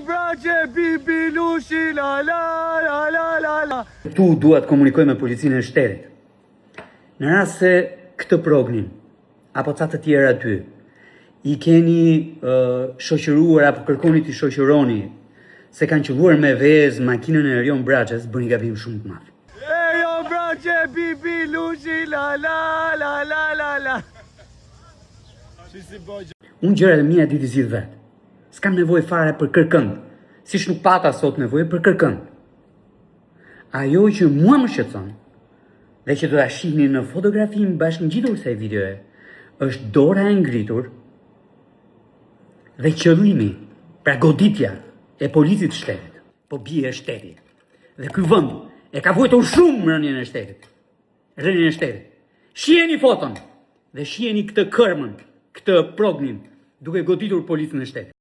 braçe bibi lushi la la la la la la. Tu duhet të komunikoj me policinë e shtetit. Në rast se këtë prognin apo ca të tjerë aty i keni shoqëruar apo kërkoni t'i shoqëroni se kanë qelluar me vezë makinën e Erion Braçës, bëni gabim shumë të madh. Erion Braçe bibi lushi la la la la la la. Unë gjërat e mia ditë zgjidh vet. S'kam nevojë fare për kërkënd, siç nuk pata sot nevojë për kërkënd. Ajo që mua më shqetëson dhe që do ta shihni në fotografinë bashkëngjitur kësaj videoje, është dora e ngritur dhe qëllimi, pra goditja e policit të shtetit, po bie e shteti. Dhe ky vend e ka vuajtur shumë rënien e shtetit. Rënien e shtetit. Shiheni foton dhe shiheni këtë kërmën, këtë prognin, duke goditur policin e shtetit.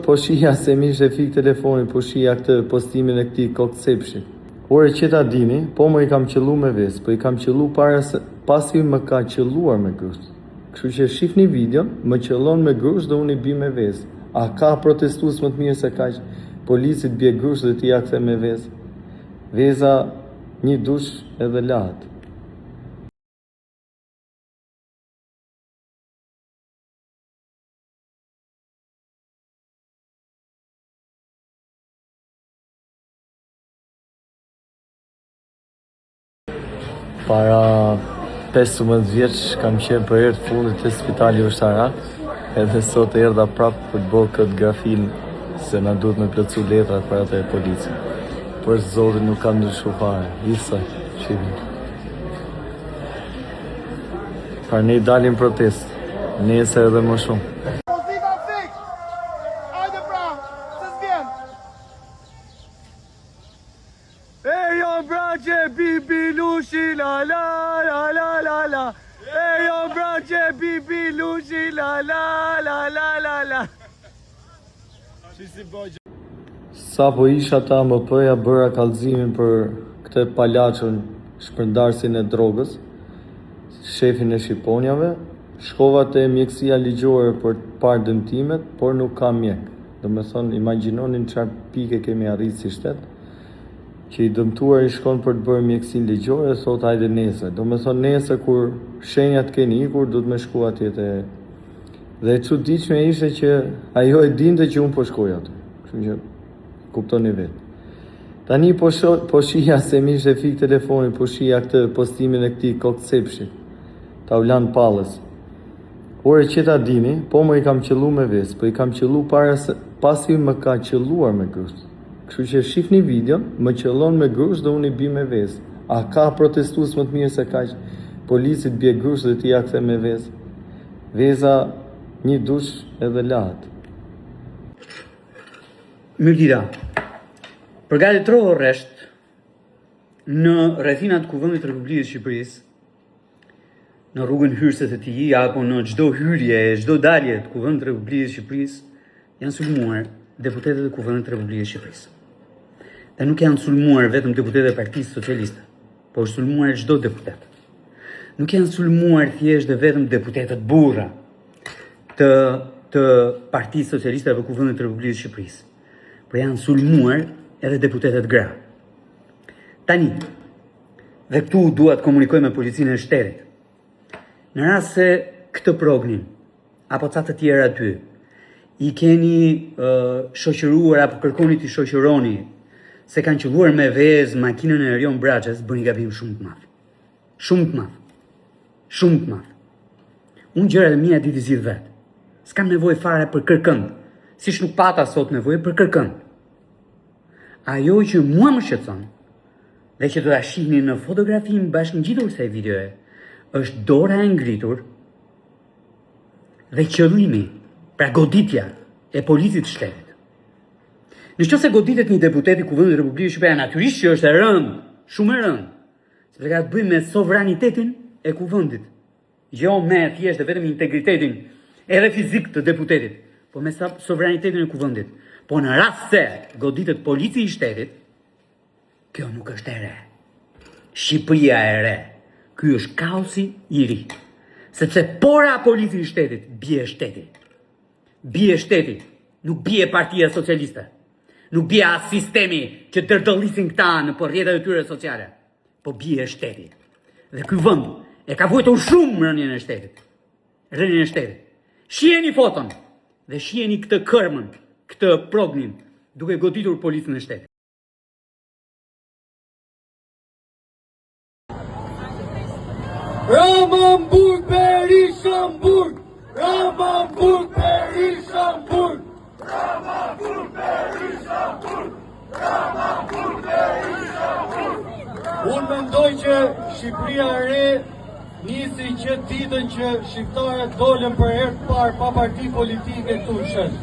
Po shija se mi ishte fik telefonin, po shija këtë postimin e këtij kokcepshi. Ore që ta dini, po më i kam qellu me ves, po i kam qellu pasi më ka qelluar me grusht. Kështu që shifni videon, më qellon me grusht dhe unë i bi me ves. A ka protestues më të mirë se kaq? Policit bie grusht dhe ti ja kthe me ves. Veza një dush edhe lahet. Para 15 vjeç kam qenë për herë të fundit te spitali ushtarak, edhe sot erdha prapë për të bërë këtë grafin se na duhet me plotsu letrat për atë policin. Për zotin nuk kam ndryshuar fare, isa, shihni. Pra ne dalim protest, nesër edhe më shumë. Erion Braçe bibi lushi la la la la la la. Erion Braçe bibi lushi la la la la la la. Sa po isha ta më pëja bëra kallëzimin për këtë palaçun shpërndarsin e drogës, shefin e Shqiponjave, shkova te mjekësia ligjore për të parë dëmtimet, por nuk kam mjek. Do me thonë, imagjinonin çfarë pike kemi arrit si shtet, që i dëmtuar i shkon për të bërë mjekësin ligjore, thot hajde nesër. Do me thonë nesër kur shenjat keni ikur, du të me shku atje te... Dhe çuditshme ishte që ajo e dinte që unë po shkoj aty. Kështu që kuptoni vetë. Tani po shija se mi ishte fik telefonin, po shija këtë postimin e këtij kokcepshi, Taulan Pallës. Ore që ta dini, po më i kam qellu me ves, po i kam qellu pasi më ka qelluar me grusht. Kështu që shifni videon, më qellon me grusht dhe unë i bi me ves. A ka protestues më të mirë se kaq? Policit bie grusht dhe ti ja kthe me ves. Veza një dush edhe lahet. Myrdita, përgatitrohu rresht në rrethinat kuvendit të Republikës së Shqipërisë, në rrugën hyrëse të tij apo në çdo hyrje e çdo dalje të kuvendit të Republikës së Shqipërisë janë sulmuar deputetët e kuvendit të Republikës së Shqipërisë. Dhe nuk janë sulmuar vetëm deputetët e Partisë Socialiste, por sulmuar çdo deputet. Nuk janë sulmuar thjesht dhe vetëm deputetët burra të Partisë Socialiste apo kuvendit të Republikës së Shqipërisë, por janë sulmuar edhe deputetët gra. Tani, dhe këtu dua të komunikoj me policinë e shtetit. Në rast se këtë prognin apo ca të tjerë aty i keni shoqëruar apo kërkoni t'i shoqëroni se kanë qelluar me vezë makinën e Erion Braçës, bëni gabim shumë të madh. Shumë të madh. Shumë të madh. Unë gjërat e mia ditë zgjidh vet. S'kam nevojë fare për kërkënd, siç nuk pata sot nevojë për kërkënd. Ajo që mua më shqetëson dhe që do ta shihni në fotografinë bashkëngjitur kësaj videoje, është dora e ngritur dhe qëllimi, pra goditja e policit të shtetit. Në qoftë se goditet një deputet i kuvendit të Republikës së Shqipërisë, natyrisht që është e rëndë, shumë e rëndë, sepse ka të bëjë me sovranitetin e kuvendit, jo me thjesht vetëm integritetin edhe fizik të deputetit, po me sovranitetin e kuvendit. Po në rast se goditet polici i shtetit, Kjo nuk është e re. Shqipëria e re. Ky është kaosi i ri. Sepse pora polici i shtetit, bie shteti. Bie shteti, nuk bie Partia Socialiste. Nuk bie as sistemi që dërdollisin këta në rrjetet e tyre sociale. Po bie shteti. Dhe ky vend e ka vujtur shumë rënien e shtetit. Rënien e shtetit. Shiheni foton dhe shiheni këtë kërmën, këtë prognin, duke goditur policën e shtetit. Ramamburg, Berishamburg! Ramamburg, Berishamburg! Ramamburg, Berishamburg! Ramamburg, Berishamburg! Unë mendoj që Shqipëria e re nisi që ditën që shqiptarët dolën për herë të parë pa parti politike këtu në shesh.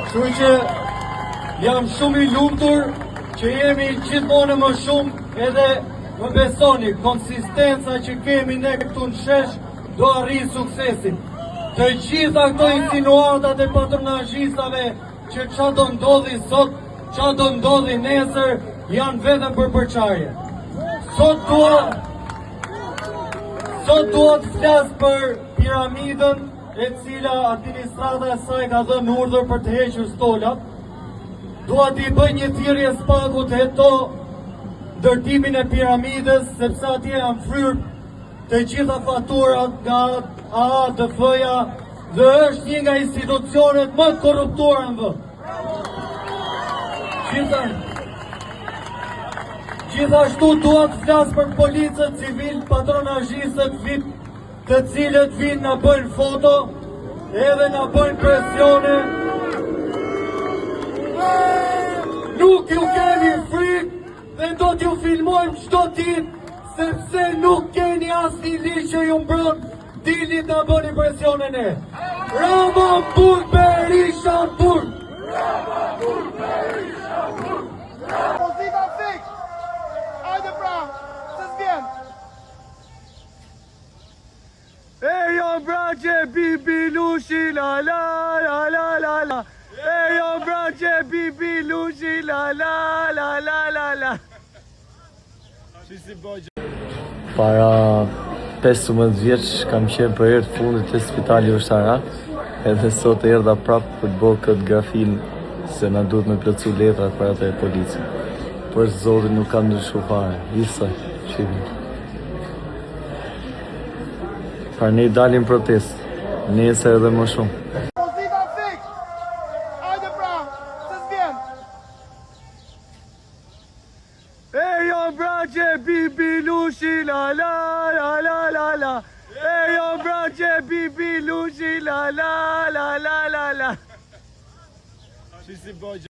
Kështu që jam shumë i lumtur që jemi gjithmonë më shumë edhe më besoni, konsistenca që kemi ne këtu në shesh do arrijë suksesin. Të gjitha këto insinuatat e patronazhistave që qa do ndodhi sot, qa do ndodhi nesër, janë vetëm për përçarje. Sot dua të flas për piramidën e cila administrata e saj ka dhënë urdhër për të hequr stolat. Dua t'i bëj një thirrje spaku të heto ndërtimin e piramidës, sepse atje janë fryrë të gjitha faturat nga AADF-ja dhe është një nga institucionet më korruptuara në vend. Gjithashtu dua të flas për policët civil, patronazhistët VIP, të cilët vinë na bëjnë foto, edhe na bëjnë presione. Nuk ju keni frikë dhe do t'ju filmojmë çdo ditë, sepse nuk keni asnjë ligj që ju mbron, dilni ta bëni presionen e. Ramamburg, Berishamburg! Ramamburg, Berishamburg! Pozita fix! Hajde pra, se s'vjen! E jo braće, bibi lushi, la la la la la la. E jo braće, bibi lushi, la la la la la la. Para 15 vjeç kam qenë për herë të fundit te Spitali Ushtarak, edhe sot erdha prapë për të bërë këtë grafin se na duhet me plotësu letrat për atë e policë. Për zotin nuk kam ndryshuar fare, isa shihni. Pra ne dalim protest, nesër edhe më shumë. Pozita fix! Hajde pra, se s'vjen! E jo braće, bibi lushi, la la la la la la. E jo braće, bibi lushi, la la la la la la.